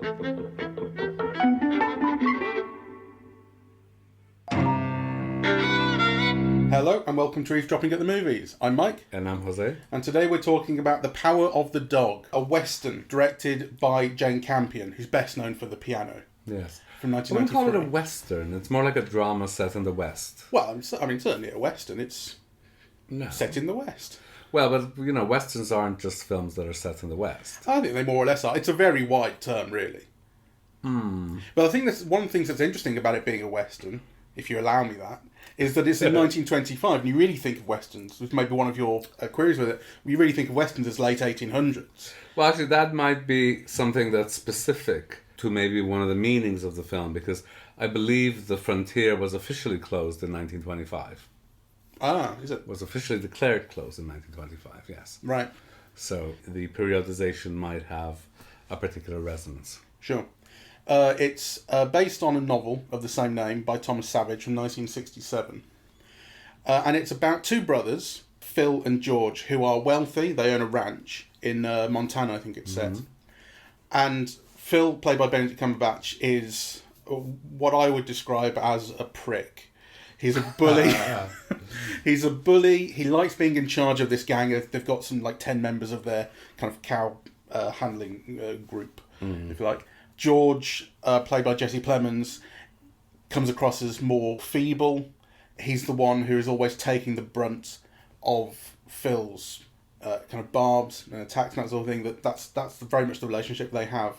Hello and welcome to Eavesdropping at the Movies. I'm Mike. And I'm Jose. And today we're talking about The Power of the Dog, a western directed by Jane Campion, who's best known for The Piano. Yes. From 1993. I wouldn't call it a western. It's more like a drama set in the West. Well, I mean, certainly a western. It's set in the West. Well, but, westerns aren't just films that are set in the West. I think they more or less are. It's a very wide term, really. But I think that's one of the things that's interesting about it being a western, if you allow me that, is that it's in 1925, and you really think of westerns, which may be one of your queries with it, you really think of westerns as late 1800s. Well, actually, that might be something that's specific to maybe one of the meanings of the film, because I believe the frontier was officially closed in 1925. Ah, is it? Was officially declared closed in 1925, yes. Right. So the periodization might have a particular resonance. Sure. It's based on a novel of the same name by Thomas Savage from 1967. And it's about two brothers, Phil and George, who are wealthy. They own a ranch in Montana, I think it's set. And Phil, played by Benedict Cumberbatch, is what I would describe as a prick. He's a bully. He's a bully. He likes being in charge of this gang. They've got some 10 members of their kind of cow handling group, if you like. George, played by Jesse Plemons, comes across as more feeble. He's the one who is always taking the brunt of Phil's kind of barbs and attacks and that sort of thing. That's very much the relationship they have.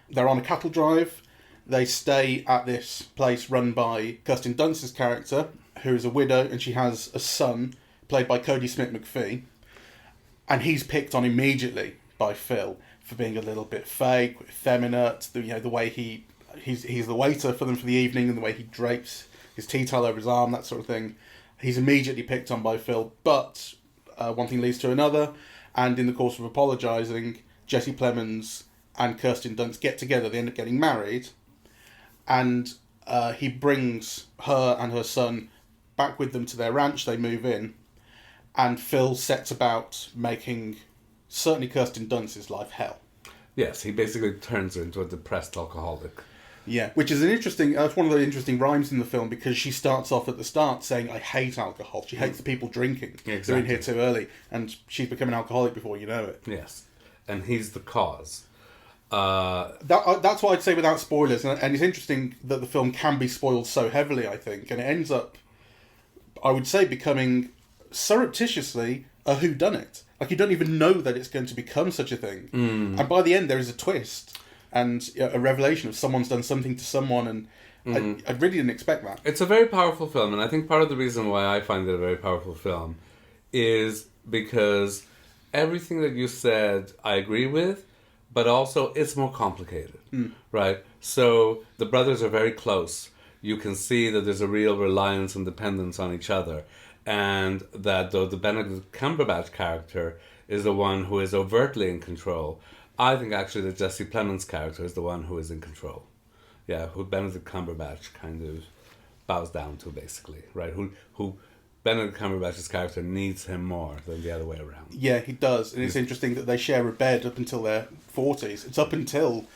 They're on a cattle drive. They stay at this place run by Kirsten Dunst's character, who is a widow, and she has a son, played by Cody Smit-mcphee. And he's picked on immediately by Phil for being a little bit fake, effeminate. The way he's the waiter for them for the evening, and the way he drapes his tea towel over his arm, that sort of thing. He's immediately picked on by Phil, but one thing leads to another, and in the course of apologising, Jesse Plemons and Kirsten Dunst get together. They end up getting married, and he brings her and her son back with them to their ranch. They move in, and Phil sets about making certainly Kirsten Dunst's life hell. Yes, he basically turns her into a depressed alcoholic. Yeah, which is that's one of the interesting rhymes in the film, because she starts off at the start saying, I hate alcohol. She hates the people drinking. Exactly. They're in here too early, and she's become an alcoholic before you know it. Yes, and he's the cause. That's what I'd say without spoilers, and it's interesting that the film can be spoiled so heavily, I think, and it ends up, I would say, becoming surreptitiously a whodunit. Like, you don't even know that it's going to become such a thing. And by the end, there is a twist and a revelation of someone's done something to someone, and I really didn't expect that. It's a very powerful film, and I think part of the reason why I find it a very powerful film is because everything that you said I agree with, but also it's more complicated, right? So the brothers are very close. You can see that there's a real reliance and dependence on each other. And that though the Benedict Cumberbatch character is the one who is overtly in control, I think actually that Jesse Plemons' character is the one who is in control. Yeah, who Benedict Cumberbatch kind of bows down to, basically, right? Who Benedict Cumberbatch's character needs him more than the other way around. Yeah, he does. And it's interesting that they share a bed up until their 40s. It's up until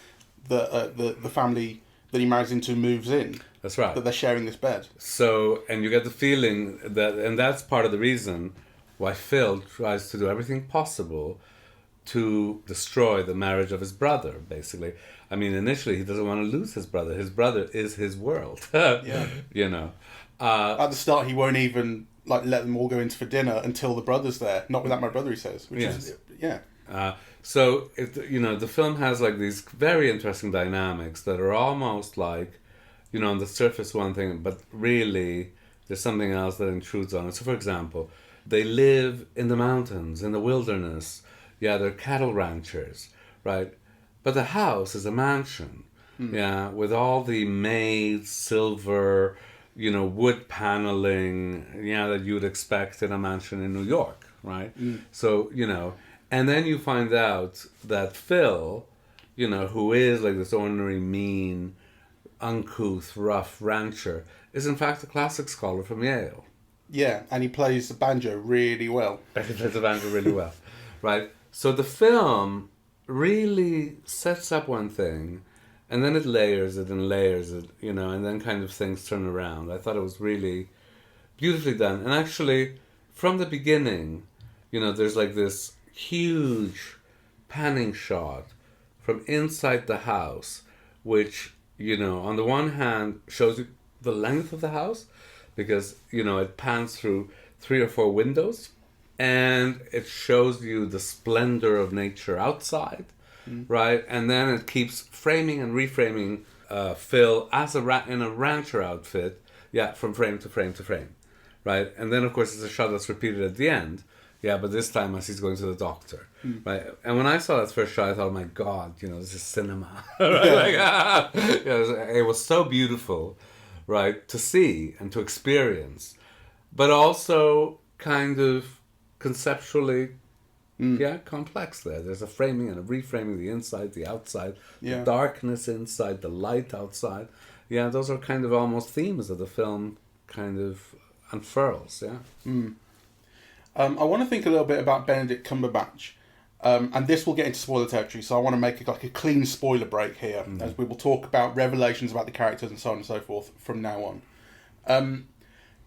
the family that he marries into moves in. That's right. That they're sharing this bed. So, and you get the feeling that, and that's part of the reason why Phil tries to do everything possible to destroy the marriage of his brother, basically. I mean, initially he doesn't want to lose his brother. His brother is his world. Yeah. At the start, he won't even let them all go in for dinner until the brother's there. Not without my brother, he says. Which is, yeah. So, the film has these very interesting dynamics that are almost like, on the surface one thing, but really there's something else that intrudes on it. So, for example, they live in the mountains, in the wilderness. Yeah, they're cattle ranchers, right? But the house is a mansion, yeah, with all the made silver, wood paneling, that you would expect in a mansion in New York, right? So, and then you find out that Phil, who is this ordinary, mean, uncouth, rough rancher, is in fact a classics scholar from Yale. Yeah, and he plays the banjo really well. He plays the banjo really well, right? So the film really sets up one thing and then it layers it and layers it, you know, and then kind of things turn around. I thought it was really beautifully done. And actually, from the beginning, you know, there's like this huge panning shot from inside the house, which, you know, on the one hand shows you the length of the house, because, you know, it pans through 3 or 4 windows, and it shows you the splendor of nature outside, right? And then it keeps framing and reframing Phil as in a rancher outfit, from frame to frame to frame, right? And then, of course, it's a shot that's repeated at the end, but this time as he's going to the doctor, right? And when I saw that first shot, I thought, oh my God, you know, this is cinema, right? It was so beautiful, right, to see and to experience, but also kind of conceptually, complex there. There's a framing and a reframing, the inside, the outside, the darkness inside, the light outside. Yeah, those are kind of almost themes that the film kind of unfurls, I want to think a little bit about Benedict Cumberbatch, and this will get into spoiler territory, so I want to make a clean spoiler break here, as we will talk about revelations about the characters and so on and so forth from now on.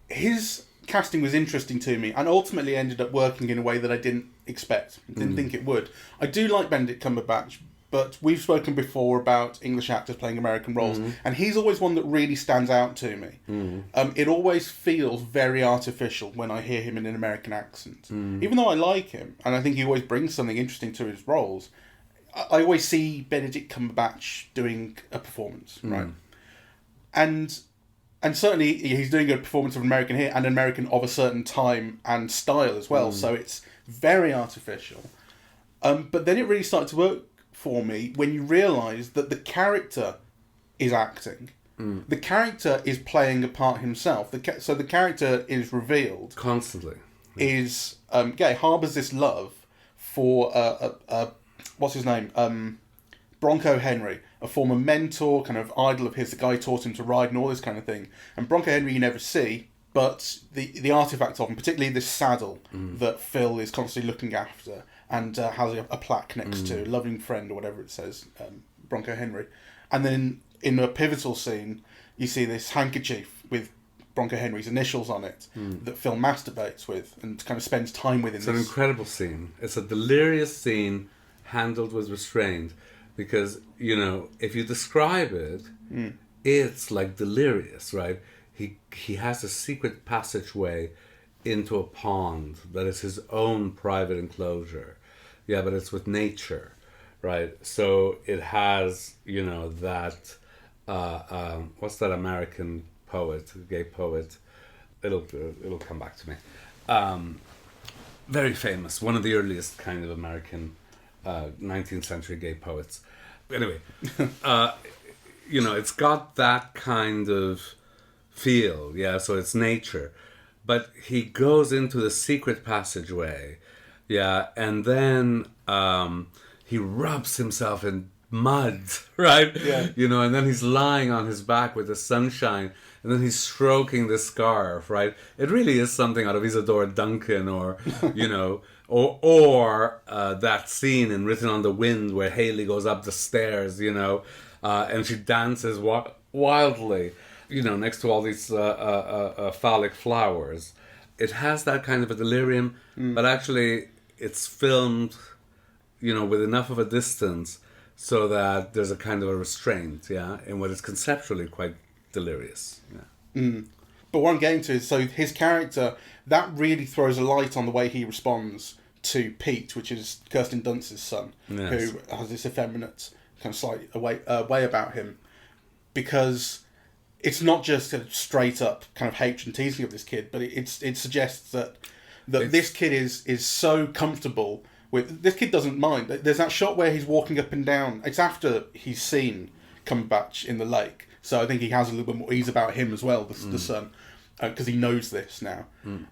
His casting was interesting to me, and ultimately ended up working in a way that I didn't expect, didn't think it would. I do like Benedict Cumberbatch, but we've spoken before about English actors playing American roles, and he's always one that really stands out to me. It always feels very artificial when I hear him in an American accent. Even though I like him, and I think he always brings something interesting to his roles, I always see Benedict Cumberbatch doing a performance, right? And certainly he's doing a performance of an American here, and an American of a certain time and style as well, so it's very artificial. But then it really started to work for me when you realise that the character is acting. The character is playing a part himself. So the character is revealed constantly. Harbours this love for what's his name? Bronco Henry, a former mentor, kind of idol of his. The guy who taught him to ride and all this kind of thing. And Bronco Henry you never see, but the artifact of him, particularly this saddle that Phil is constantly looking after, and has a plaque next to, loving friend or whatever it says, Bronco Henry. And then in a pivotal scene, you see this handkerchief with Bronco Henry's initials on it that Phil masturbates with and kind of spends time with. It's an incredible scene. It's a delirious scene handled with restraint, because, you know, if you describe it, it's like delirious, right? He has a secret passageway into a pond that is his own private enclosure. Yeah, but it's with nature, right? So it has, you know, that, what's that American poet, gay poet? It'll come back to me. Very famous, one of the earliest kind of American 19th century gay poets. Anyway, you know, it's got that kind of feel, so it's nature. But he goes into the secret passageway, and then he rubs himself in mud, right? Yeah. You know, and then he's lying on his back with the sunshine, and then he's stroking the scarf, right? It really is something out of Isadora Duncan, or, you know, or that scene in Written on the Wind where Haley goes up the stairs, you know, and she dances wildly, you know, next to all these phallic flowers. It has that kind of a delirium, but actually it's filmed, you know, with enough of a distance so that there's a kind of a restraint, in what is conceptually quite delirious. But what I'm getting to is, so his character, that really throws a light on the way he responds to Pete, which is Kirsten Dunst's son, who has this effeminate kind of slight way about him, because it's not just a straight up kind of hatred and teasing of this kid, but it suggests that this kid is so comfortable with, this kid doesn't mind. There's that shot where he's walking up and down. It's after he's seen Cumberbatch in the lake, so I think he has a little bit more ease about him as well, the son, because he knows this now.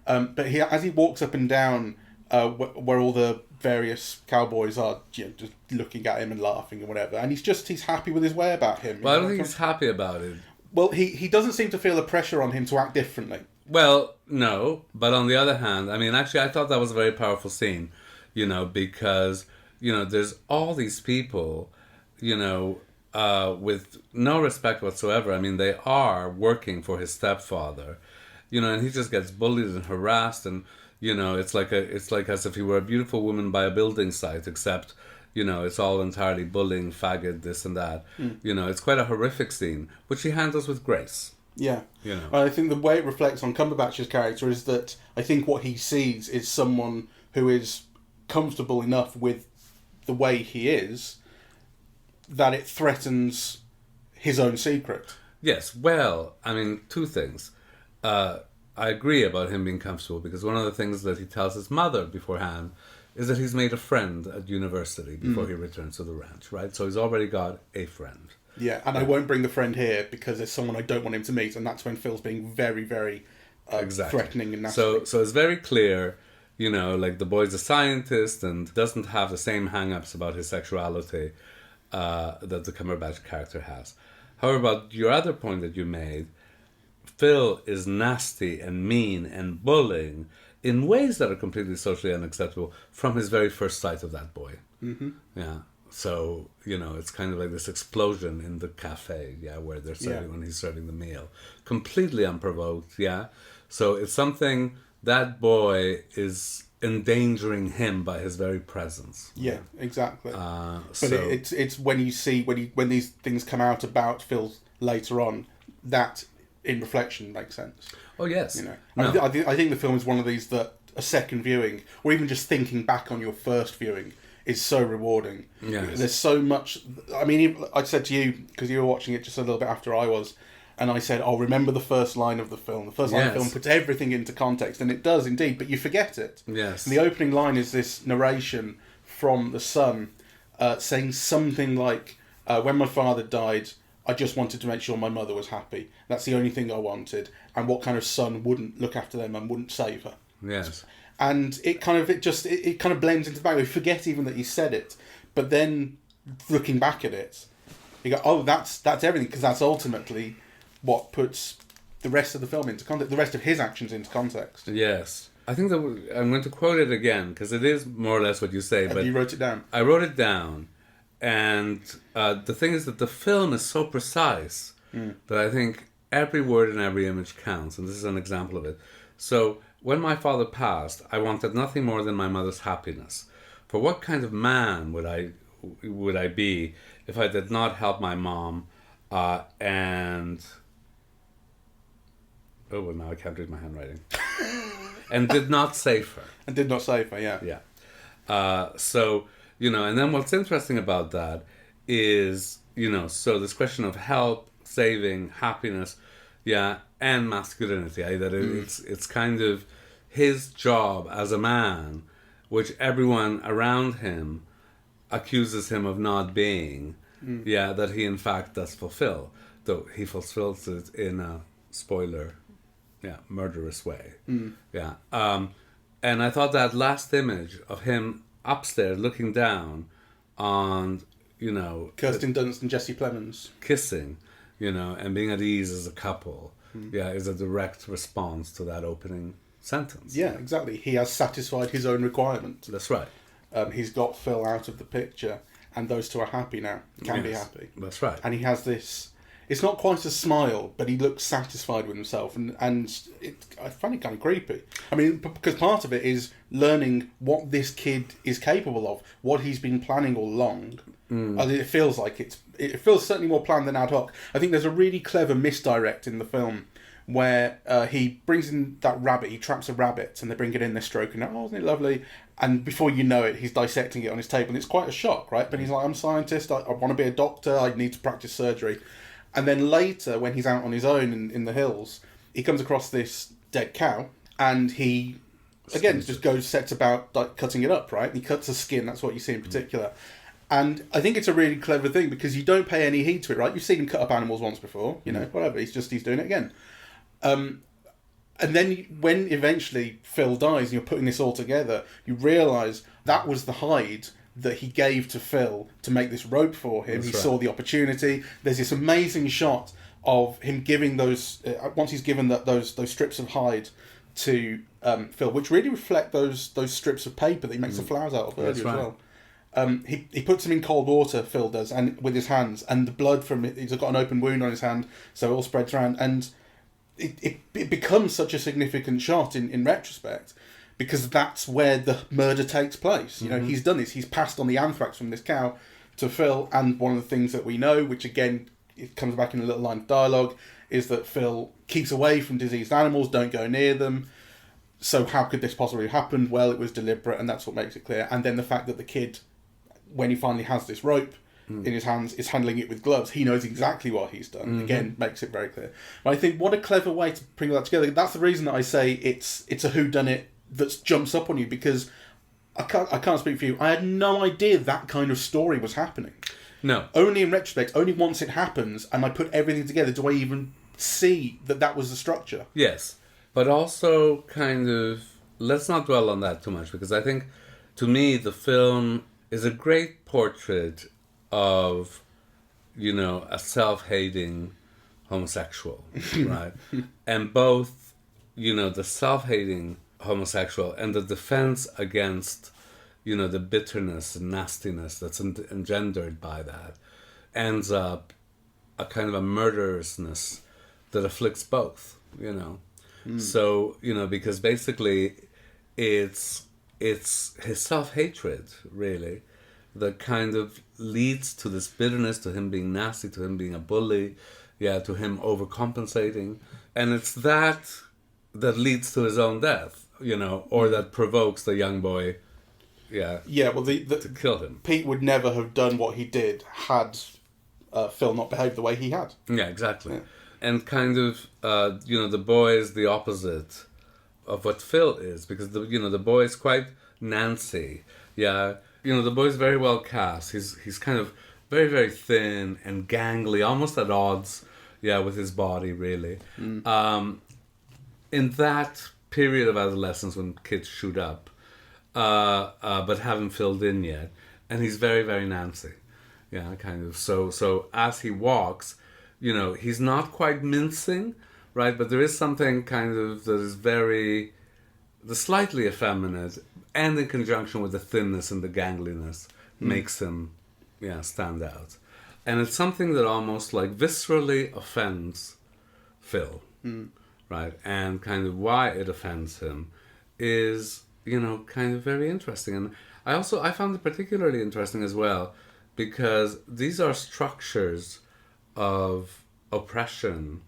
But as he walks up and down where all the various cowboys are, you know, just looking at him and laughing and whatever, and he's happy with his way about him. Well, I don't think he's happy about it. Well, he doesn't seem to feel the pressure on him to act differently. Well, no, but on the other hand, I mean, actually, I thought that was a very powerful scene, you know, because, you know, there's all these people, you know, with no respect whatsoever. I mean, they are working for his stepfather, and he just gets bullied and harassed, and it's like as if he were a beautiful woman by a building site, except it's all entirely bullying, faggot, this and that. It's quite a horrific scene, which he handles with grace. Yeah. I think the way it reflects on Cumberbatch's character is that I think what he sees is someone who is comfortable enough with the way he is that it threatens his own secret. Yes, well, I mean, two things. I agree about him being comfortable, because one of the things that he tells his mother beforehand is that he's made a friend at university before he returns to the ranch, right? So he's already got a friend. Yeah, and I won't bring the friend here because there's someone I don't want him to meet, and that's when Phil's being very, very threatening and nasty. So it's very clear, like the boy's a scientist and doesn't have the same hang-ups about his sexuality that the Cumberbatch character has. However, about your other point that you made, Phil is nasty and mean and bullying in ways that are completely socially unacceptable from his very first sight of that boy. Mm-hmm. Yeah. So, it's kind of like this explosion in the cafe, where they're serving, when he's serving the meal. Completely unprovoked, So it's something that boy is endangering him by his very presence. Yeah, exactly. But it's when you see, when these things come out about Phil later on, that in reflection makes sense. Oh, yes. No. I think the film is one of these that a second viewing, or even just thinking back on your first viewing, is so rewarding. Yes. There's so much. I mean, I said to you, because you were watching it just a little bit after I was, and I said, remember the first line of the film. The first line of the film puts everything into context, and it does indeed, but you forget it. Yes. And the opening line is this narration from the son saying something like, when my father died, I just wanted to make sure my mother was happy. That's the only thing I wanted. And what kind of son wouldn't look after them and wouldn't save her? Yes. And it kind of blends into the background. You forget even that you said it, but then looking back at it, you go, that's everything, because that's ultimately what puts the rest of the film into context, the rest of his actions into context. Yes. I think that I'm going to quote it again, because it is more or less what you say. But you wrote it down? I wrote it down, and the thing is that the film is so precise that I think every word and every image counts, and this is an example of it. So, when my father passed, I wanted nothing more than my mother's happiness. For what kind of man would I be if I did not help my mom and... Oh, well, now I can't read my handwriting. And did not save her. And did not save her, yeah. Yeah. So, and then what's interesting about that is, so this question of help, saving, happiness, and masculinity, that it's kind of his job as a man, which everyone around him accuses him of not being, that he in fact does fulfill, though he fulfills it in a spoiler, murderous way. And I thought that last image of him upstairs looking down on, Kirsten Dunst and Jesse Plemons kissing, and being at ease as a couple, is a direct response to that opening sentence. Yeah, exactly. He has satisfied his own requirement. That's right. He's got Phil out of the picture, and those two are happy now. Can be happy. That's right. And he has this... It's not quite a smile, but he looks satisfied with himself, and I find it kind of creepy. I mean, because part of it is learning what this kid is capable of, what he's been planning all along. I think it feels like it feels certainly more planned than ad hoc. I think there's a really clever misdirect in the film where he brings in that rabbit, he traps a rabbit, and they bring it in, they're stroking it, isn't it lovely? And before you know it, he's dissecting it on his table, and it's quite a shock, right? But he's like, I'm a scientist, I want to be a doctor, I need to practice surgery. And then later, when he's out on his own in the hills, he comes across this dead cow, and he, again, just sets about cutting it up, right? And he cuts the skin, that's what you see in particular. And I think it's a really clever thing, because you don't pay any heed to it, right? You've seen him cut up animals once before, whatever, he's doing it again. And then when eventually Phil dies and you're putting this all together, you realise that was the hide that he gave to Phil to make this rope for him. That's right. Saw the opportunity. There's this amazing shot of him giving those, once he's given those strips of hide to Phil, which really reflect those strips of paper that he makes the flowers out of earlier as well. he puts him in cold water, Phil does, and with his hands, and the blood from it, he's got an open wound on his hand, so it all spreads around, and it becomes such a significant shot in retrospect, because that's where the murder takes place. You know, he's done this, he's passed on the anthrax from this cow to Phil, and one of the things that we know, which again, it comes back in a little line of dialogue, is that Phil keeps away from diseased animals, don't go near them. So how could this possibly happen? Well, it was deliberate, and that's what makes it clear. And then the fact that the kid, when he finally has this rope in his hands, is handling it with gloves. He knows exactly what he's done. Again, makes it very clear. But I think what a clever way to bring that together. That's the reason that I say it's a whodunit that jumps up on you, because I can't speak for you. I had no idea that kind of story was happening. No. Only in retrospect, only once it happens, and I put everything together, do I even see that was the structure. Yes. But also kind of, let's not dwell on that too much, because I think, to me, the film is a great portrait of, you know, a self-hating homosexual, right? And both, you know, the self-hating homosexual and the defense against, you know, the bitterness and nastiness that's engendered by that ends up a kind of a murderousness that afflicts both, you know. So, you know, because basically it's his self-hatred, really, that kind of leads to this bitterness, to him being nasty, to him being a bully, to him overcompensating. And it's that leads to his own death, you know, or that provokes the young boy, well, to kill him. Pete would never have done what he did had Phil not behaved the way he had. Yeah, exactly. Yeah. And kind of, you know, the boy is the opposite of what Phil is, because, the boy is quite Nancy. Yeah. You know, the boy is very well cast. He's kind of very, very thin and gangly, almost at odds, with his body, really. In that period of adolescence when kids shoot up, but haven't filled in yet. And he's very, very Nancy. Yeah, kind of. So as he walks, you know, he's not quite mincing, right? But there is something kind of that is slightly effeminate, and in conjunction with the thinness and the gangliness, makes him, stand out. And it's something that almost like viscerally offends Phil, right? And kind of why it offends him is, you know, kind of very interesting. And I found it particularly interesting as well, because these are structures of oppression,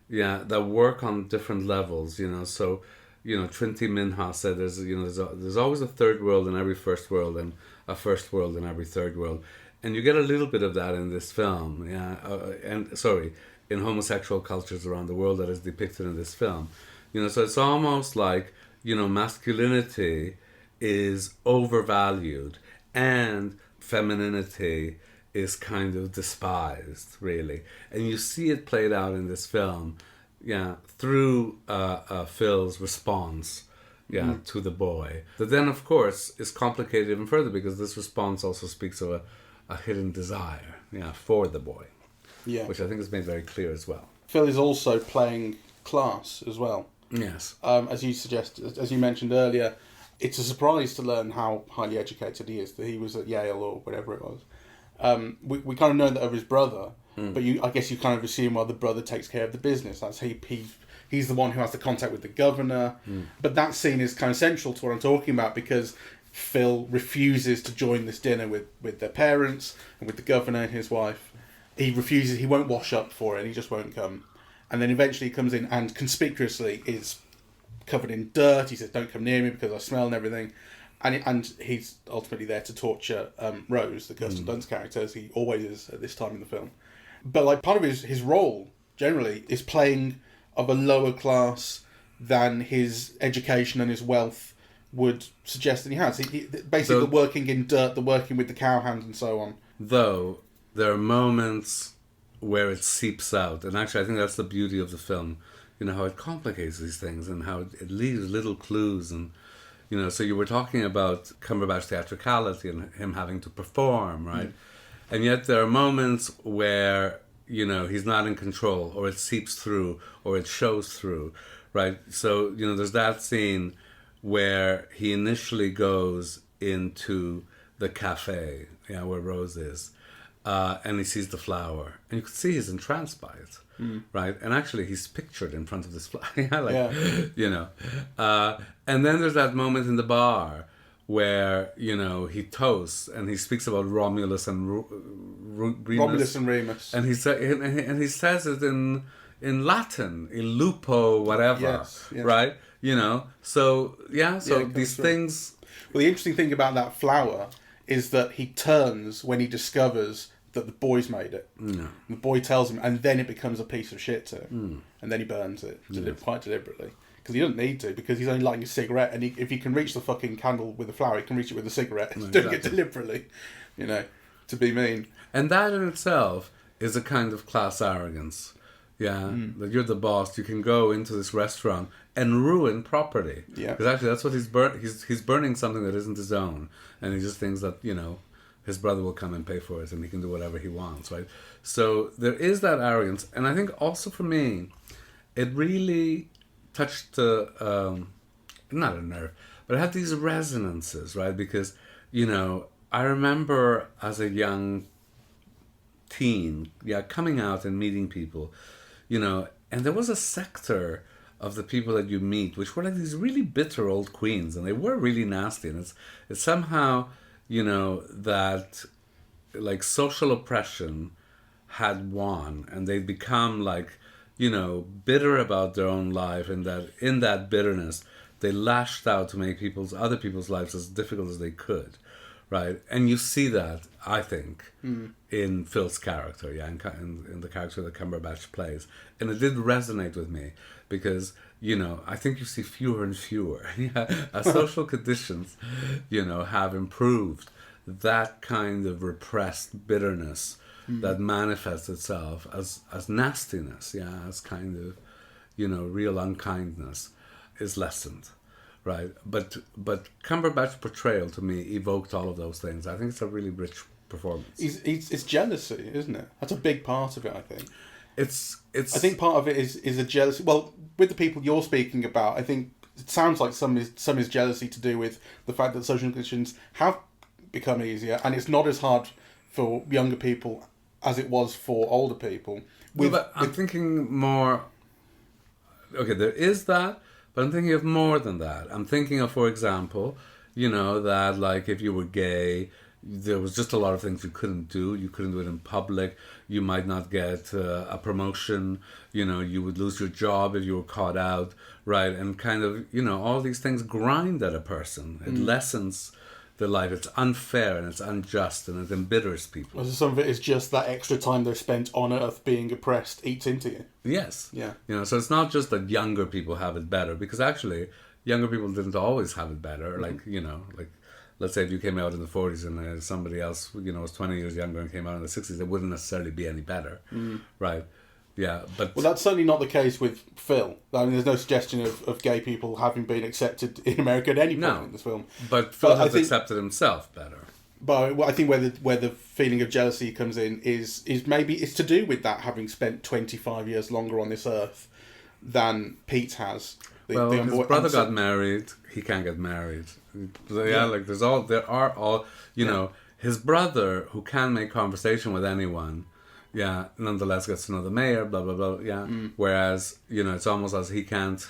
that work on different levels, you know. So, you know, Trinity Minha said there's always a third world in every first world, and a first world in every third world, and you get a little bit of that in this film, in homosexual cultures around the world that is depicted in this film, you know. So it's almost like, you know, masculinity is overvalued and femininity is kind of despised, really. And you see it played out in this film, through Phil's response, to the boy. But then, of course, is complicated even further, because this response also speaks of a hidden desire, for the boy. Yeah. Which I think is made very clear as well. Phil is also playing class as well. Yes. As you mentioned earlier, it's a surprise to learn how highly educated he is, that he was at Yale or whatever it was. We kind of know that of his brother, but I guess you kind of assume, well, the brother takes care of the business. That's he's the one who has the contact with the governor. But that scene is kind of central to what I'm talking about, because Phil refuses to join this dinner with their parents and with the governor and his wife. He refuses. He won't wash up for it. He just won't come. And then eventually he comes in and conspicuously is covered in dirt. He says, "Don't come near me because I smell," and everything. And he's ultimately there to torture Rose, the Kirsten Dunst character, as he always is at this time in the film. But like part of his role, generally, is playing of a lower class than his education and his wealth would suggest that he has. Basically, the working in dirt, the working with the cowhands and so on. Though, there are moments where it seeps out. And actually, I think that's the beauty of the film. You know, how it complicates these things and how it leaves little clues. And, you know, so you were talking about Cumberbatch theatricality and him having to perform, right? And yet there are moments where, you know, he's not in control, or it seeps through, or it shows through, right? So, you know, there's that scene where he initially goes into the cafe, where Rose is, and he sees the flower, and you could see he's entranced by it, right? And actually, he's pictured in front of this flower, and then there's that moment in the bar where he toasts and he speaks about Romulus and Remus. Romulus and Remus, and he says it in Latin, il lupo, whatever, yes. right? So these things. Well, the interesting thing about that flower is that he turns when he discovers that the boy's made it. No. The boy tells him, and then it becomes a piece of shit to him. And then he burns it quite deliberately. Because he doesn't need to, because he's only lighting a cigarette, and if he can reach the fucking candle with the flower, he can reach it with a cigarette. He's doing it deliberately, to be mean. And that in itself is a kind of class arrogance. Yeah, that you're the boss. You can go into this restaurant and ruin property. Yeah, because actually that's what he's burning something that isn't his own, and he just thinks that his brother will come and pay for it, and he can do whatever he wants, right? So there is that arrogance, and I think also for me, it really touched not a nerve, but it had these resonances, right? Because I remember as a young teen, coming out and meeting people. And there was a sector of the people that you meet which were like these really bitter old queens, and they were really nasty, and it's somehow that like social oppression had won, and they'd become like bitter about their own life, and that in that bitterness they lashed out to make other people's lives as difficult as they could, right? And you see that, I think, in Phil's character, in the character that Cumberbatch plays. And it did resonate with me because, I think you see fewer and fewer. As social conditions, have improved, that kind of repressed bitterness that manifests itself as nastiness, as kind of, real unkindness is lessened. Right, but Cumberbatch's portrayal to me evoked all of those things. I think it's a really rich performance. It's jealousy, isn't it? That's a big part of it. I think it's. I think part of it is a jealousy. Well, with the people you're speaking about, I think it sounds like some is jealousy to do with the fact that social conditions have become easier, and it's not as hard for younger people as it was for older people. I'm thinking more. Okay, there is that. But I'm thinking of more than that. I'm thinking of, for example, that like if you were gay, there was just a lot of things you couldn't do. You couldn't do it in public. You might not get a promotion. You would lose your job if you were caught out, right? And kind of, all these things grind at a person. It lessens their life. It's unfair and it's unjust and it embitters people. So some of it is just that extra time they've spent on Earth being oppressed eats into you. Yes. Yeah. So it's not just that younger people have it better, because actually younger people didn't always have it better. Like, like let's say if you came out in the 40s and somebody else, was 20 years younger and came out in the 60s, it wouldn't necessarily be any better. Right. Yeah, but... Well, that's certainly not the case with Phil. I mean, there's no suggestion of gay people having been accepted in America at any point in this film. But Phil has accepted himself better. But I think where the feeling of jealousy comes in is maybe it's to do with that, having spent 25 years longer on this earth than Pete has. His brother got married. He can't get married. Like there are all his brother, who can make conversation with anyone, nonetheless gets to know the mayor, blah blah blah. Whereas it's almost as he can't.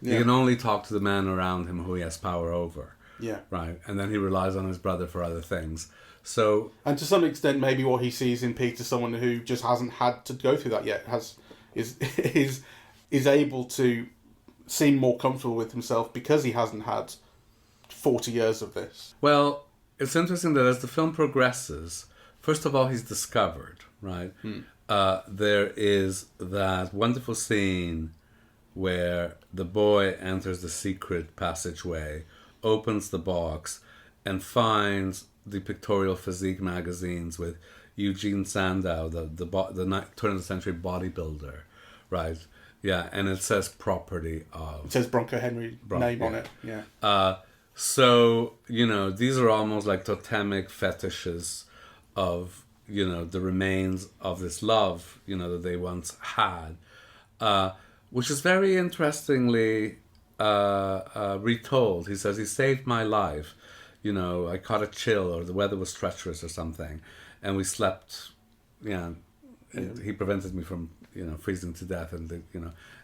He can only talk to the men around him who he has power over. Yeah. Right. And then he relies on his brother for other things. So, and to some extent, maybe what he sees in Pete is someone who just hasn't had to go through that yet. Is able to seem more comfortable with himself because he hasn't had 40 years of this. Well, it's interesting that as the film progresses, first of all, he's discovered, right? There is that wonderful scene where the boy enters the secret passageway, opens the box, and finds the pictorial physique magazines with Eugene Sandow, the turn of the century bodybuilder, right? Yeah, and it says property of... It says Bronco Henry name on it, yeah. So, these are almost like totemic fetishes of, the remains of this love, that they once had, which is very interestingly retold. He says, he saved my life. you know, I caught a chill or the weather was treacherous or something, and we slept, and he prevented me from, you know, freezing to death, and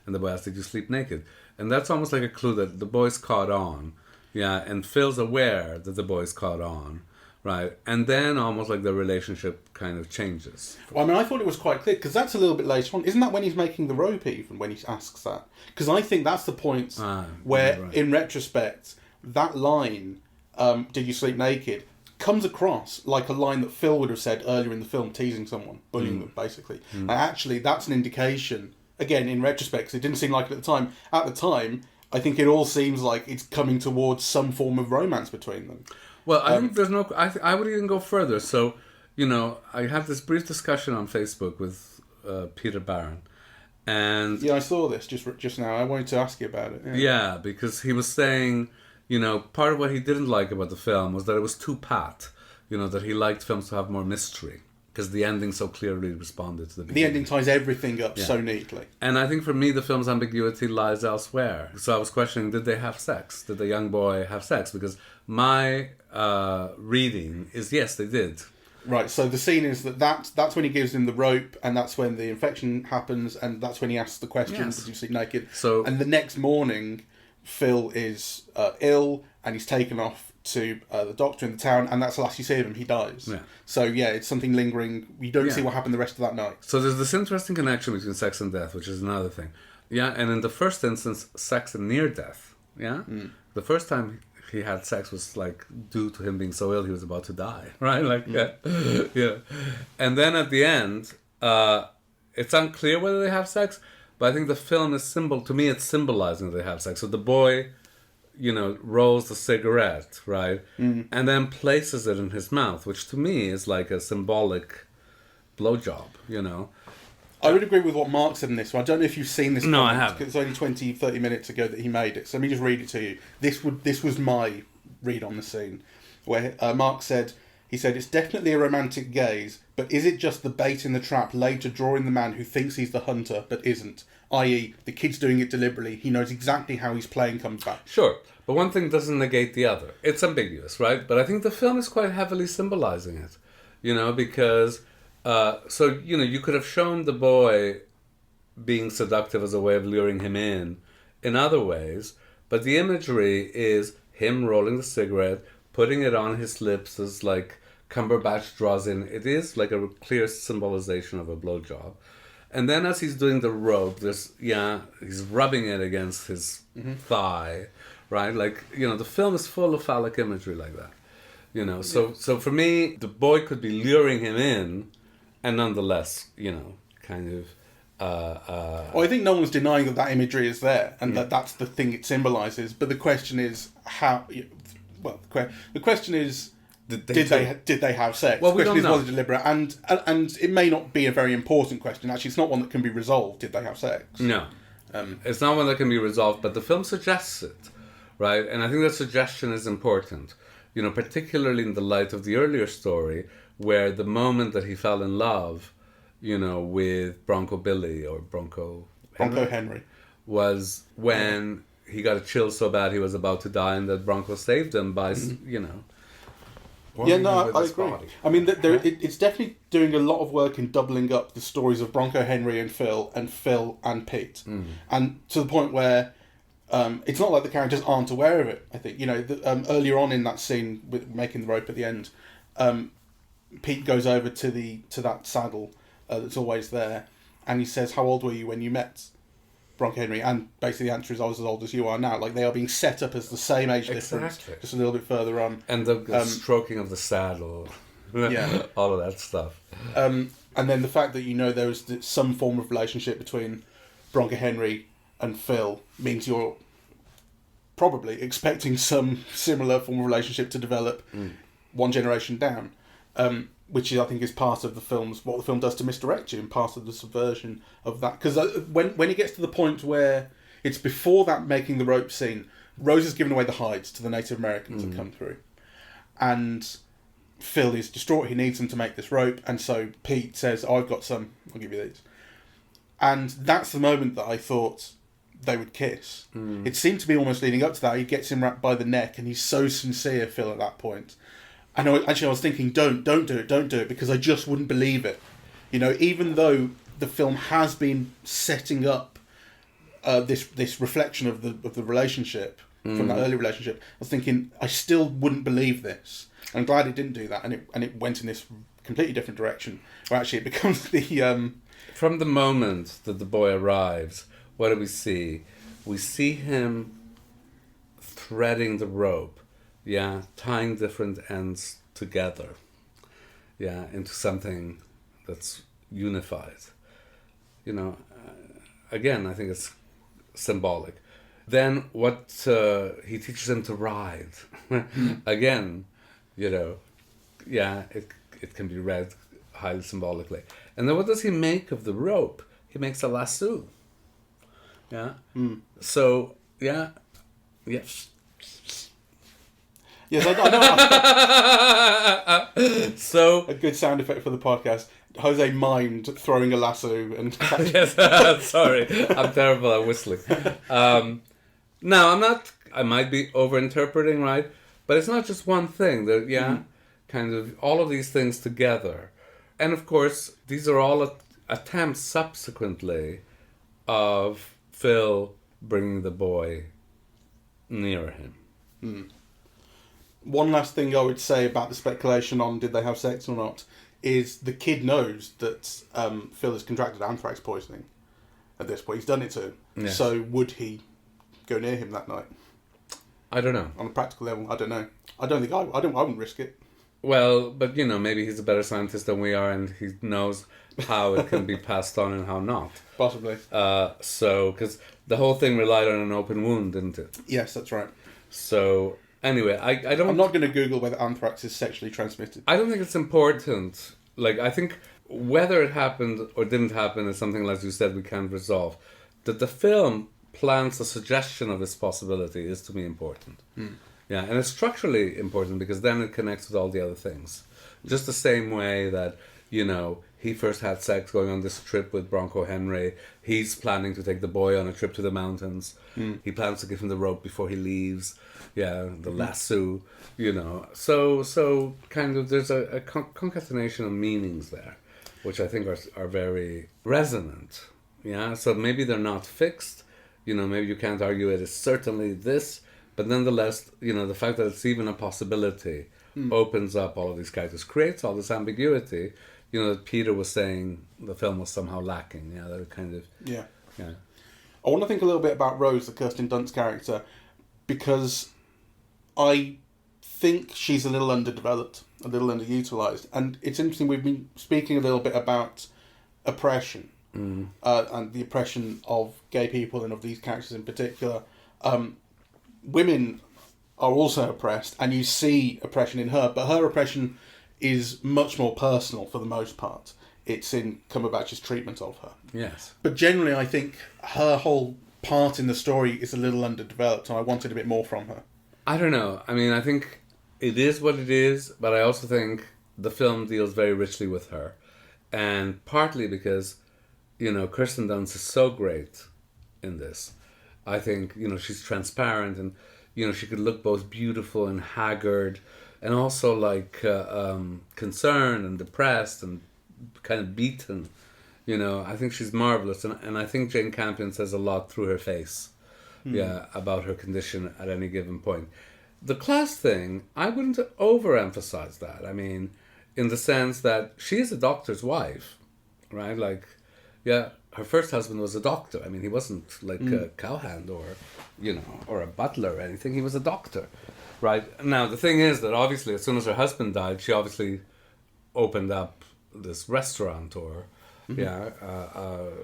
and the boy asked, did you sleep naked? And that's almost like a clue that the boy's caught on, and Phil's aware that the boy's caught on, right? And then almost like the relationship kind of changes. Well, I mean, I thought it was quite clear, because that's a little bit later on. Isn't that when he's making the rope even, when he asks that? Because I think that's the point where, right, in retrospect, that line, did you sleep naked, comes across like a line that Phil would have said earlier in the film, teasing someone, bullying them, basically. And actually, that's an indication, again, in retrospect, 'cause it didn't seem like it at the time. At the time, I think it all seems like it's coming towards some form of romance between them. Well, I think there's no... I would even go further. So, you know, I had this brief discussion on Facebook with Peter Barron. And yeah, I saw this just now. I wanted to ask you about it. Yeah, because he was saying, you know, part of what he didn't like about the film was that it was too pat. You know, that he liked films to have more mystery, because the ending so clearly responded to the beginning. The ending ties everything up so neatly. And I think for me, the film's ambiguity lies elsewhere. So I was questioning, did they have sex? Did the young boy have sex? Because my reading is, yes, they did. Right, so the scene is that's when he gives him the rope, and that's when the infection happens, and that's when he asks the question, did you sleep naked? So, and the next morning, Phil is ill, and he's taken off to the doctor in the town, and that's the last you see of him. He dies. Yeah. So yeah, it's something lingering. You don't see what happened the rest of that night. So there's this interesting connection between sex and death, which is another thing. Yeah, and in the first instance, sex and near death. Yeah, the first time he had sex was like due to him being so ill he was about to die, right? Like yeah. And then at the end, it's unclear whether they have sex, but I think the film is to me it's symbolizing that they have sex. So the boy, you know, rolls the cigarette, right? And then places it in his mouth, which to me is like a symbolic blowjob, you know. I would agree with what Mark said in this one. I don't know if you've seen this. No, I haven't. It's only 20, 30 minutes ago that he made it. So let me just read it to you. This was my read on the scene, where Mark said, it's definitely a romantic gaze, but is it just the bait in the trap laid to draw in the man who thinks he's the hunter but isn't? I.e., the kid's doing it deliberately. He knows exactly how his playing comes back. Sure, but one thing doesn't negate the other. It's ambiguous, right? But I think the film is quite heavily symbolizing it, you know, because... so, you know, you could have shown the boy being seductive as a way of luring him in other ways, but the imagery is him rolling the cigarette, putting it on his lips as like Cumberbatch draws in. It is like a clear symbolization of a blowjob. And then as he's doing the rope, he's rubbing it against his thigh, right? Like, you know, the film is full of phallic imagery like that. You know, so for me, the boy could be luring him in, and nonetheless, you know, kind of... Well, I think no one's denying that imagery is there, and that's the thing it symbolises. But the question is how... Well, the question is, did they have sex? Well, the question is, know. was it deliberate? And it may not be a very important question. Actually, it's not one that can be resolved. Did they have sex? No. It's not one that can be resolved, but the film suggests it, right? And I think that suggestion is important, you know, particularly in the light of the earlier story, where the moment that he fell in love, you know, with Bronco Billy or Bronco Henry was when he got a chill so bad he was about to die, and that Bronco saved him by, you know. I agree. Body. I mean, it's definitely doing a lot of work in doubling up the stories of Bronco Henry and Phil and Pete, and to the point where it's not like the characters aren't aware of it. I think, you know, earlier on in that scene with making the rope at the end. Pete goes over to that saddle that's always there, and he says, "How old were you when you met Bronco Henry?" And basically the answer is, "I was as old as you are now." Like, they are being set up as the same age difference, just a little bit further on. And the stroking of the saddle, all of that stuff. And then the fact that, you know, there was some form of relationship between Bronco Henry and Phil means you're probably expecting some similar form of relationship to develop one generation down. Which I think is part of what the film does to misdirect you, and part of the subversion of that. Because when it gets to the point where it's before that making the rope scene, Rose has given away the hides to the Native Americans that come through, and Phil is distraught. He needs them to make this rope, and so Pete says, "Oh, I've got some. I'll give you these." And that's the moment that I thought they would kiss. It seemed to be almost leading up to that. He gets him wrapped by the neck, and he's so sincere, Phil, at that point. And I was thinking, don't do it, because I just wouldn't believe it. You know, even though the film has been setting up this reflection of the relationship from that early relationship, I was thinking I still wouldn't believe this. I'm glad it didn't do that, and it went in this completely different direction. Where actually it becomes the From the moment that the boy arrives, what do we see? We see him threading the rope, tying different ends together, into something that's unified. You know, again, I think it's symbolic. Then what he teaches him to ride. Again, you know, it can be read highly symbolically. And then what does he make of the rope? He makes a lasso. Yeah. So, yes. Yes, I know. So a good sound effect for the podcast. Jose mimed throwing a lasso and yes, sorry, I'm terrible at whistling. No, I'm not. I might be overinterpreting, right? But it's not just one thing. Kind of all of these things together, and of course, these are all attempts subsequently of Phil bringing the boy near him. One last thing I would say about the speculation on did they have sex or not is the kid knows that Phil has contracted anthrax poisoning at this point. He's done it to him. Yes. So would he go near him that night? I don't know. On a practical level, I don't know. I don't think I wouldn't risk it. Well, but you know, maybe he's a better scientist than we are, and he knows how it can be passed on and how not. Possibly. So, because the whole thing relied on an open wound, didn't it? Yes, that's right. So, anyway, I don't... I'm not going to Google whether anthrax is sexually transmitted. I don't think it's important. Like, I think whether it happened or didn't happen is something, like you said, we can't resolve. That the film plants a suggestion of this possibility is, to me, important. Yeah, and it's structurally important because then it connects with all the other things. Just the same way that, you know, he first had sex going on this trip with Bronco Henry. He's planning to take the boy on a trip to the mountains. He plans to give him the rope before he leaves. Yeah, the lasso, you know. So kind of there's a concatenation of meanings there, which I think are very resonant. Yeah, so maybe they're not fixed. You know, maybe you can't argue it is certainly this, but nonetheless, you know, the fact that it's even a possibility opens up all of these characters, creates all this ambiguity. You know, that Peter was saying the film was somehow lacking. Yeah, that it kind of... Yeah. Yeah. I want to think a little bit about Rose, the Kirsten Dunst character, because I think she's a little underdeveloped, a little underutilised. And it's interesting, we've been speaking a little bit about oppression, and the oppression of gay people and of these characters in particular. Women are also oppressed, and you see oppression in her, but her oppression is much more personal for the most part. It's in Cumberbatch's treatment of her. Yes. But generally, I think her whole part in the story is a little underdeveloped, and I wanted a bit more from her. I don't know. I mean, I think it is what it is, but I also think the film deals very richly with her. And partly because, you know, Kirsten Dunst is so great in this. I think, you know, she's transparent and, you know, she could look both beautiful and haggard and also like concerned and depressed and kind of beaten. You know, I think she's marvelous, and I think Jane Campion says a lot through her face, about her condition at any given point. The class thing, I wouldn't overemphasize that. I mean, in the sense that she is a doctor's wife, right? Like, yeah, her first husband was a doctor. I mean, he wasn't like a cowhand or, you know, or a butler or anything. He was a doctor, right? Now, the thing is that obviously, as soon as her husband died, she obviously opened up this restaurant or...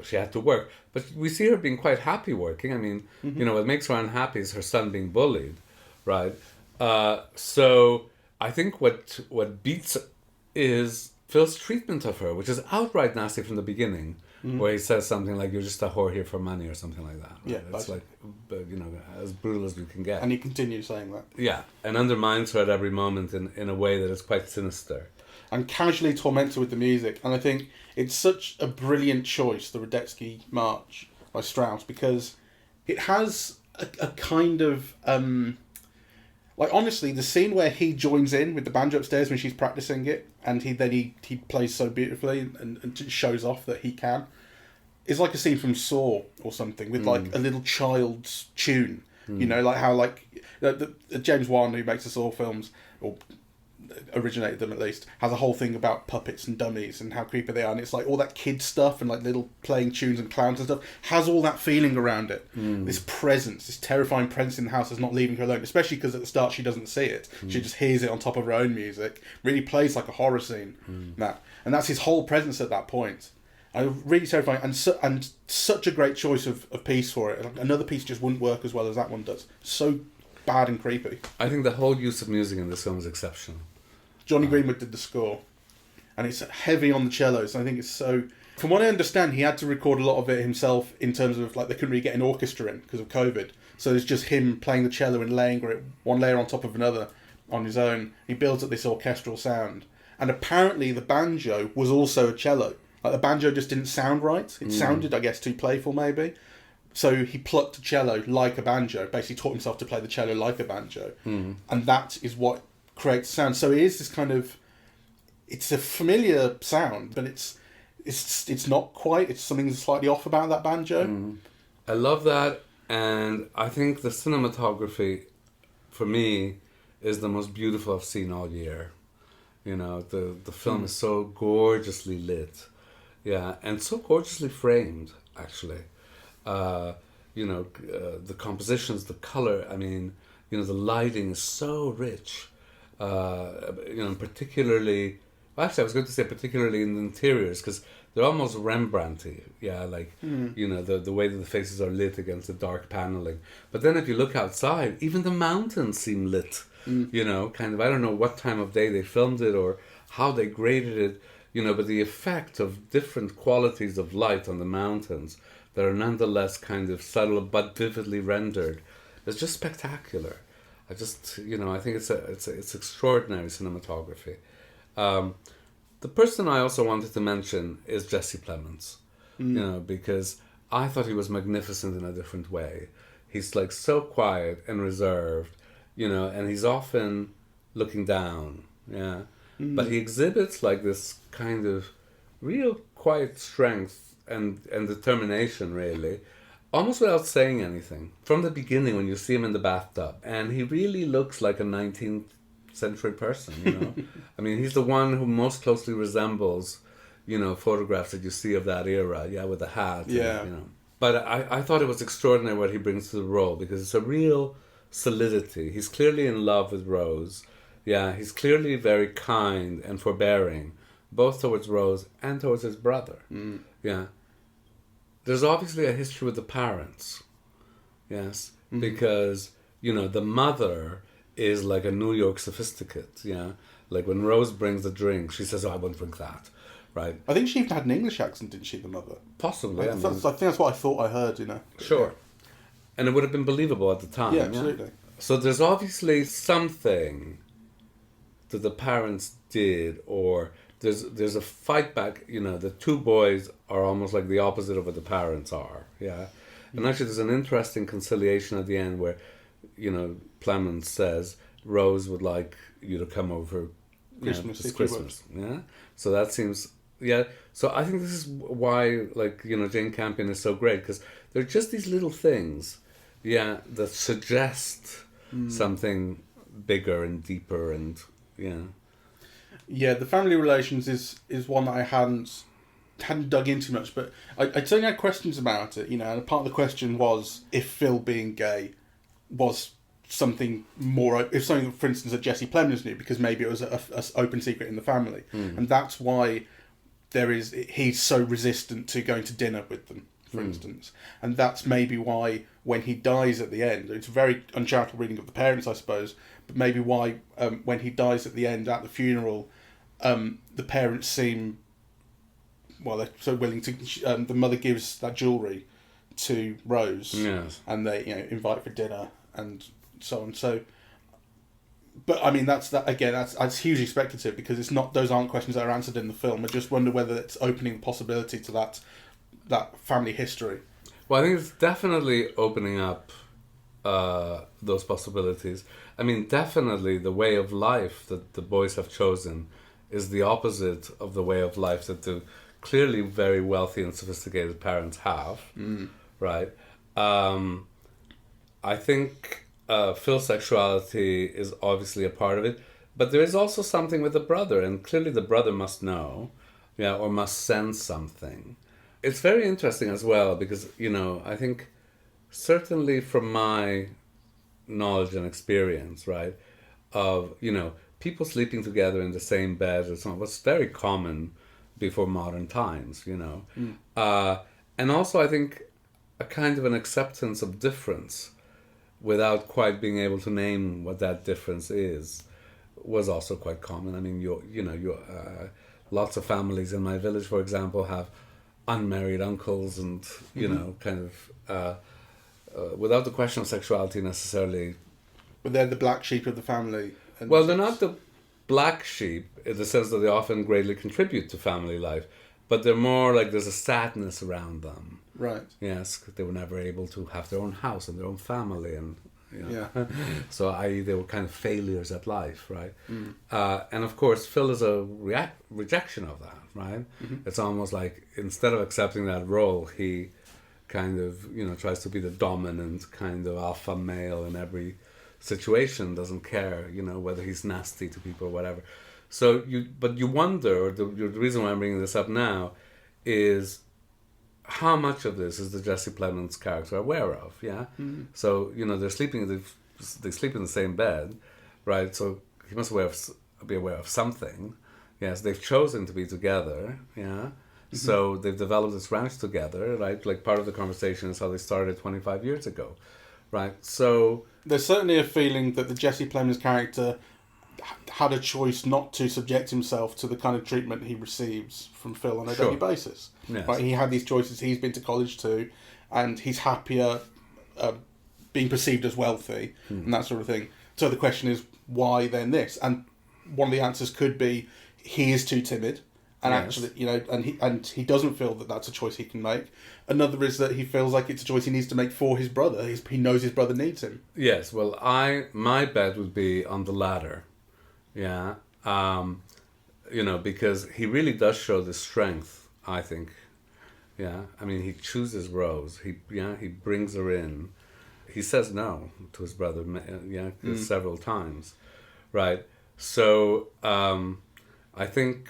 she had to work, but we see her being quite happy working. I mean, you know, what makes her unhappy is her son being bullied, right? So I think what beats is Phil's treatment of her, which is outright nasty from the beginning, where he says something like, "You're just a whore here for money," or something like that. Right? Yeah, it's like, you know, as brutal as you can get. And he continues saying that. Yeah, and undermines her at every moment in a way that is quite sinister. And casually torments her with the music. And I think it's such a brilliant choice, the Radetzky March by Strauss, because it has a kind of like, honestly, the scene where he joins in with the banjo upstairs when she's practicing it, and he plays so beautifully and just shows off that he can, is like a scene from Saw or something with like a little child's tune. You know, like how like the James Wan, who makes the Saw films, or originated them at least, has a whole thing about puppets and dummies and how creepy they are, and it's like all that kid stuff and like little playing tunes and clowns and stuff has all that feeling around it. This presence, this terrifying presence in the house is not leaving her alone, especially because at the start she doesn't see it. She just hears it on top of her own music. Really plays like a horror scene. And that's his whole presence at that point. And really terrifying, and such a great choice of piece for it. Like, another piece just wouldn't work as well as that one does. So bad and creepy. I think the whole use of music in this film is exceptional. Johnny Greenwood did the score, and it's heavy on the cellos. I think it's so... From what I understand, he had to record a lot of it himself in terms of, like, they couldn't really get an orchestra in because of COVID. So it's just him playing the cello and laying it one layer on top of another on his own. He builds up this orchestral sound. And apparently the banjo was also a cello. Like, the banjo just didn't sound right. It sounded, I guess, too playful, maybe. So he plucked a cello like a banjo, basically taught himself to play the cello like a banjo. And that is what creates sound. So it is this kind of, it's a familiar sound, but it's not quite. It's something slightly off about that banjo. I love that, and I think the cinematography, for me, is the most beautiful I've seen all year. You know, the film is so gorgeously lit, and so gorgeously framed, actually. You know, the compositions, the color. I mean, you know, the lighting is so rich. You know, particularly, well, actually I was going to say particularly in the interiors, because they're almost Rembrandt-y, like, you know, the way that the faces are lit against the dark paneling. But then if you look outside, even the mountains seem lit, you know, kind of, I don't know what time of day they filmed it or how they graded it, you know, but the effect of different qualities of light on the mountains that are nonetheless kind of subtle but vividly rendered is just spectacular. I just, you know, I think it's extraordinary cinematography. The person I also wanted to mention is Jesse Plemons, you know, because I thought he was magnificent in a different way. He's like so quiet and reserved, you know, and he's often looking down, but he exhibits like this kind of real quiet strength and determination, really. Almost without saying anything. From the beginning, when you see him in the bathtub. And he really looks like a 19th century person, you know. I mean, he's the one who most closely resembles, you know, photographs that you see of that era, with the hat. And, you know. But I thought it was extraordinary what he brings to the role, because it's a real solidity. He's clearly in love with Rose. He's clearly very kind and forbearing, both towards Rose and towards his brother. There's obviously a history with the parents, because, you know, the mother is like a New York sophisticate, like when Rose brings the drink, she says, "Oh, I won't drink that," right? I think she even had an English accent, didn't she, the mother? Possibly. I think that's what I thought I heard, you know. Sure. And it would have been believable at the time. Yeah, absolutely. So there's obviously something that the parents did, or there's a fight back, you know, the two boys are almost like the opposite of what the parents are, And actually there's an interesting conciliation at the end where, you know, Plemons says, Rose would like you to come over this Christmas, So that seems, so I think this is why, like, you know, Jane Campion is so great, because they're just these little things, that suggest something bigger and deeper and, the family relations is one that I hadn't dug into much, but I certainly had questions about it, you know, and part of the question was if Phil being gay was something more, if something, for instance, that Jesse Plemons knew, because maybe it was a open secret in the family, and that's why he's so resistant to going to dinner with them, for instance, and that's maybe why when he dies at the end, it's a very uncharitable reading of the parents, I suppose, but maybe why when he dies at the end at the funeral, the parents seem, well, they're so willing to, the mother gives that jewellery to Rose, and they, you know, invite for dinner and so on. So, but I mean, that's hugely speculative, because it's not, those aren't questions that are answered in the film. I just wonder whether it's opening the possibility to that family history. Well, I think it's definitely opening up those possibilities. I mean, definitely the way of life that the boys have chosen is the opposite of the way of life that the clearly very wealthy and sophisticated parents have, right? I think Phil's sexuality is obviously a part of it, but there is also something with the brother, and clearly the brother must know, or must sense something. It's very interesting as well because, I think certainly from my knowledge and experience, right, of, people sleeping together in the same bed or something was very common before modern times, and also I think a kind of an acceptance of difference without quite being able to name what that difference is was also quite common. I mean, lots of families in my village, for example, have unmarried uncles and, kind of, without the question of sexuality necessarily. But they're the black sheep of the family. Well, they're not the black sheep in the sense that they often greatly contribute to family life, but they're more like there's a sadness around them. Right. Yes, 'cause they were never able to have their own house and their own family, and Yeah. so i.e. they were kind of failures at life, right? And of course, Phil is a rejection of that, right? It's almost like instead of accepting that role, he kind of tries to be the dominant kind of alpha male in every situation, doesn't care whether he's nasty to people or whatever. So you wonder, or the reason why I'm bringing this up now is how much of this is the Jesse Plemons character aware of, yeah? So, they're sleeping, they sleep in the same bed, right? So he must be aware of something. Yes, they've chosen to be together, yeah? So they've developed this ranch together, right? Like part of the conversation is how they started 25 years ago, right? So there's certainly a feeling that the Jesse Plemons character had a choice not to subject himself to the kind of treatment he receives from Phil on a daily basis. Yes. Right? He had these choices he's been to college to, and he's happier being perceived as wealthy and that sort of thing. So the question is, why then this? And one of the answers could be he is too timid, and actually, and he doesn't feel that that's a choice he can make. Another is that he feels like it's a choice he needs to make for his brother. He knows his brother needs him. Yes, well, my bet would be on the latter. Yeah, because he really does show the strength, I think. Yeah, I mean, he chooses Rose. He brings her in. He says no to his brother, several times, right? So I think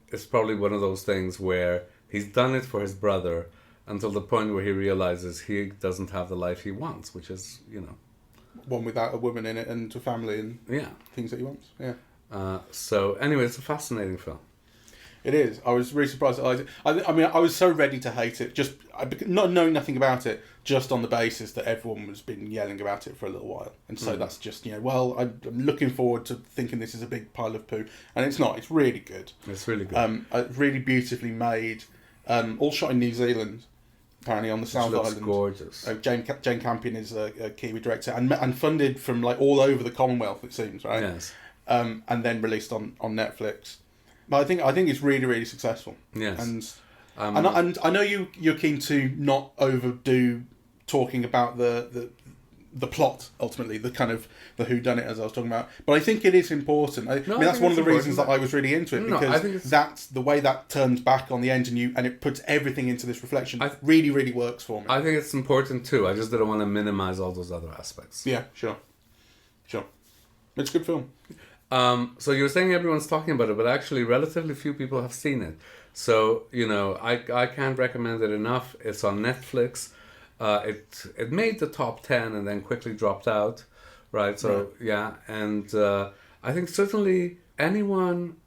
it's probably one of those things where he's done it for his brother until the point where he realizes he doesn't have the life he wants, which is, one without a woman in it and a family and things that he wants. Yeah. So anyway, it's a fascinating film. It is. I was really surprised. I mean, I was so ready to hate it, just not knowing nothing about it, just on the basis that everyone was been yelling about it for a little while, and so that's just well, I'm looking forward to thinking this is a big pile of poo, and it's not. It's really good. It's really good. Really beautifully made. All shot in New Zealand, apparently on the South Island. Gorgeous. Jane Campion is a Kiwi director and funded from like all over the Commonwealth, it seems, right? Yes. And then released on Netflix. But I think it's really, really successful. Yes. And I know you're keen to not overdo talking about the plot ultimately, the kind of the whodunit as I was talking about. But I think it is important. I mean that's one of the reasons that I was really into it, because that's the way that turns back on the end and it puts everything into this reflection. Really, really works for me. I think it's important too. I just didn't want to minimize all those other aspects. Yeah, sure. It's a good film. So you were saying everyone's talking about it, but actually relatively few people have seen it. So, I can't recommend it enough. It's on Netflix. It made the top 10 and then quickly dropped out, right? So, yeah, and I think certainly anyone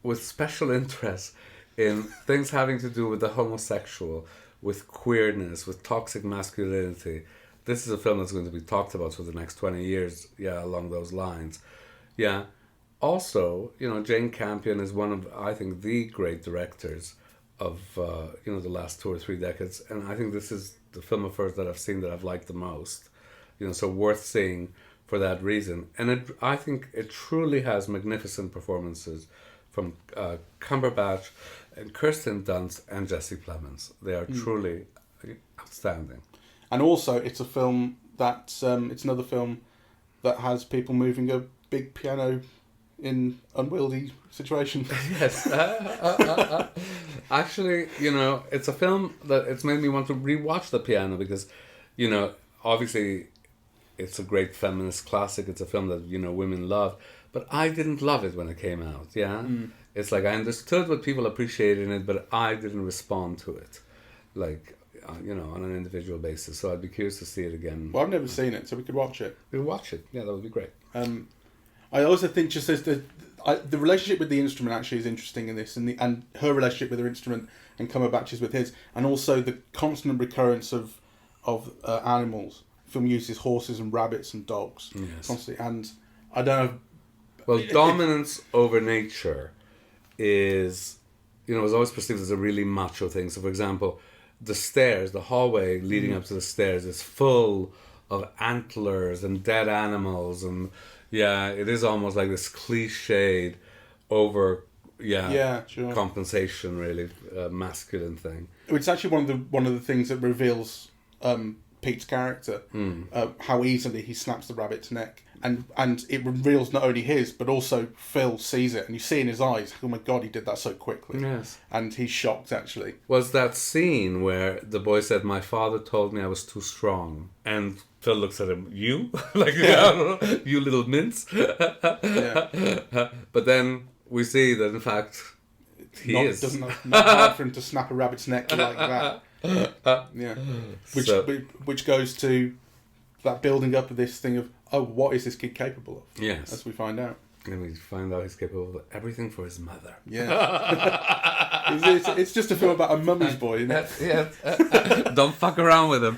with special interest in things having to do with the homosexual, with queerness, with toxic masculinity, this is a film that's going to be talked about for the next 20 years, along those lines. Yeah. Also, Jane Campion is one of, I think, the great directors of, the last 2 or 3 decades. And I think this is the film of hers that I've seen that I've liked the most. So worth seeing for that reason. And I think it truly has magnificent performances from Cumberbatch and Kirsten Dunst and Jesse Plemons. They are truly Outstanding. And also, it's a film that it's another film that has people moving a big piano in unwieldy situations. Yes. Actually, it's a film that it's made me want to rewatch The Piano because, obviously it's a great feminist classic. It's a film that, women love. But I didn't love it when it came out, yeah? It's like I understood what people appreciated in it, but I didn't respond to it, like, on an individual basis. So I'd be curious to see it again. Well, I've never seen it, so we could watch it. We'll watch it. Yeah, that would be great. I also think just as the relationship with the instrument actually is interesting in this, and her relationship with her instrument and Cumberbatch's with his, and also the constant recurrence of animals. The film uses horses and rabbits and dogs constantly, and I don't know. Well, dominance over nature is always perceived as a really macho thing. So, for example, the hallway leading up to the stairs is full of antlers and dead animals, and it is almost like this cliched over sure. compensation, really masculine thing. It's actually one of the things that reveals Pete's character, how easily he snaps the rabbit's neck, and it reveals not only his but also Phil sees it, and you see in his eyes, oh my god, he did that so quickly. Yes, and he's shocked actually. Was that scene where the boy said, "My father told me I was too strong," and Phil looks at him, "You?" like, I don't know, "You little mince." But then we see that in fact it doesn't not hard for him to snap a rabbit's neck like that. Which goes to that building up of this thing of, oh, what is this kid capable of? Yes, as we find out. And we find out he's capable of everything for his mother. Yeah. it's just a film about a mummy's boy, isn't it? Yeah. Don't fuck around with him.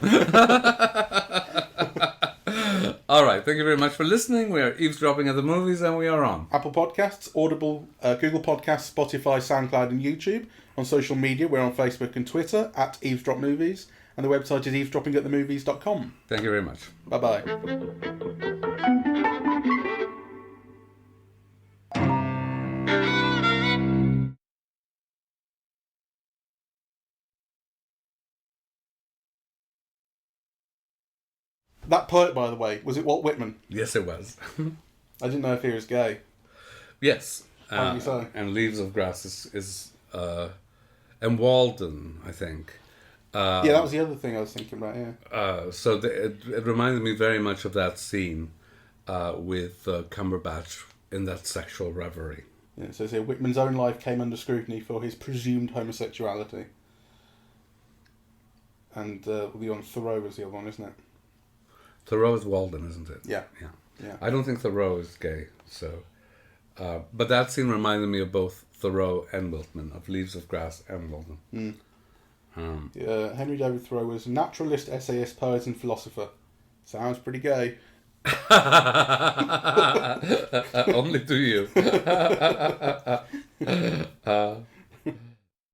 All right, thank you very much for listening. We are Eavesdropping at the Movies, and we are on Apple Podcasts, Audible, Google Podcasts, Spotify, SoundCloud, and YouTube. On social media, we're on Facebook and Twitter at Eavesdrop Movies, and the website is eavesdroppingatthemovies.com. Thank you very much. Bye-bye. That poet, by the way, was it Walt Whitman? Yes, it was. I didn't know if he was gay. Yes. How do you say? And Leaves of Grass is and Walden, I think. That was the other thing I was thinking about, yeah. So it reminded me very much of that scene with Cumberbatch in that sexual reverie. Yeah, it says here, Whitman's own life came under scrutiny for his presumed homosexuality. And Leon Thoreau was the other one, isn't it? Thoreau is Walden, isn't it? Yeah. I don't think Thoreau is gay, so... but that scene reminded me of both Thoreau and Whitman, of Leaves of Grass and Walden. Henry David Thoreau was a naturalist, essayist, poet and philosopher. Sounds pretty gay. Only to you.